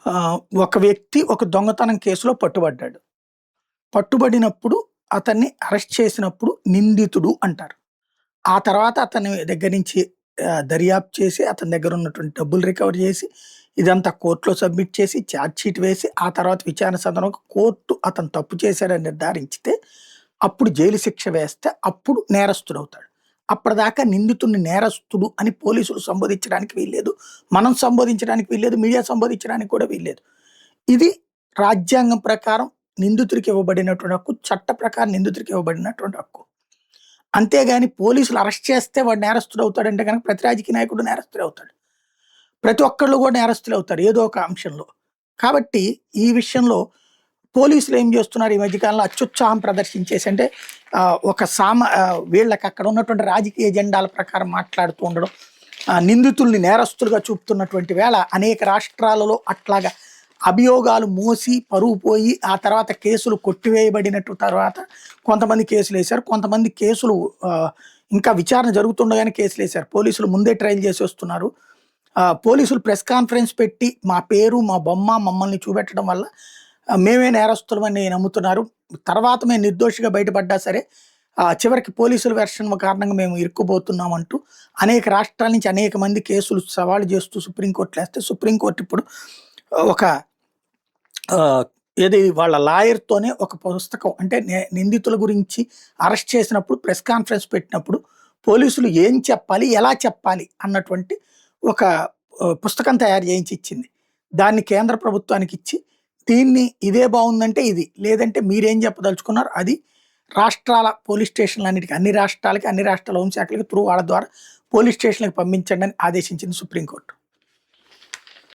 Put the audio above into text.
ఒక వ్యక్తి ఒక దొంగతనం కేసులో పట్టుబడ్డాడు. పట్టుబడినప్పుడు అతన్ని అరెస్ట్ చేసినప్పుడు నిందితుడు అంటారు. ఆ తర్వాత అతని దగ్గర నుంచి దర్యాప్తు చేసి, అతని దగ్గర ఉన్నటువంటి డబ్బులు రికవర్ చేసి, ఇదంతా కోర్ట్‌లో సబ్మిట్ చేసి, చార్జ్ షీట్ వేసి, ఆ తర్వాత విచారణ సందర్భంగా కోర్టు అతను తప్పు చేశాడని నిర్ధారించితే, అప్పుడు జైలు శిక్ష వేస్తే అప్పుడు నేరస్తుడవుతాడు. అప్పటిదాకా నిందితుడిని నేరస్తుడు అని పోలీసులు సంబోధించడానికి వీల్లేదు. మనం సంబోధించడానికి వీల్లేదు. మీడియా సంబోధించడానికి కూడా వీల్లేదు. ఇది రాజ్యాంగం ప్రకారం నిందితుడికి ఇవ్వబడినటువంటి హక్కు. చట్ట ప్రకారం నిందితుడికి ఇవ్వబడినటువంటి హక్కు. అంతేగాని పోలీసులు అరెస్ట్ చేస్తే వాడు నేరస్తుడవుతాడంటే గనక ప్రతి రాజకీయ నాయకుడు నేరస్తుడవుతాడు. ప్రతి ఒక్కళ్ళు కూడా నేరస్తులవుతారు ఏదో ఒక అంశంలో. కాబట్టి ఈ విషయంలో పోలీసులు ఏం చేస్తున్నారు ఈ మధ్య కాలంలో అత్యుత్సాహం ప్రదర్శించేసి అంటే వీళ్ళకి అక్కడ ఉన్నటువంటి రాజకీయ ఎజెండాల ప్రకారం మాట్లాడుతూ ఉండడం, నిందితుల్ని నేరస్తులుగా చూపుతున్నటువంటి వేళ అనేక రాష్ట్రాలలో అట్లాగా అభియోగాలు మోసి పరువు పోయి ఆ తర్వాత కేసులు కొట్టివేయబడినట్టు తర్వాత కొంతమంది కేసులు వేశారు. కొంతమంది కేసులు ఇంకా విచారణ జరుగుతుండగానే కేసులు వేశారు. పోలీసులు ముందే ట్రయల్ చేసి వస్తున్నారు. పోలీసులు ప్రెస్ కాన్ఫరెన్స్ పెట్టి మా పేరు మా బొమ్మ మమ్మల్ని చూపెట్టడం వల్ల మేమే నేరస్తులమని నమ్ముతున్నారు. తర్వాత మేము నిర్దోషిగా బయటపడ్డా సరే చివరికి పోలీసుల వెర్షన్ కారణంగా మేము ఇరుక్కుపోతున్నాం అంటూ అనేక రాష్ట్రాల నుంచి అనేక మంది కేసులు సవాలు చేస్తూ సుప్రీంకోర్టులో వేస్తే సుప్రీంకోర్టు ఇప్పుడు ఒక ఏది వాళ్ళ లాయర్తోనే ఒక పుస్తకం అంటే నిందితుల గురించి అరెస్ట్ చేసినప్పుడు ప్రెస్ కాన్ఫరెన్స్ పెట్టినప్పుడు పోలీసులు ఏం చెప్పాలి ఎలా చెప్పాలి అన్నటువంటి ఒక పుస్తకం తయారు చేయించి ఇచ్చింది. దాన్ని కేంద్ర ప్రభుత్వానికి ఇచ్చి దీన్ని ఇదే బాగుందంటే ఇది, లేదంటే మీరేం చెప్పదలుచుకున్నారు అది రాష్ట్రాల పోలీస్ స్టేషన్లన్నిటికీ అన్ని రాష్ట్రాల హోంశాఖలకి త్రూ వాళ్ళ ద్వారా పోలీస్ స్టేషన్లకు పంపించండి అని ఆదేశించింది సుప్రీంకోర్టు.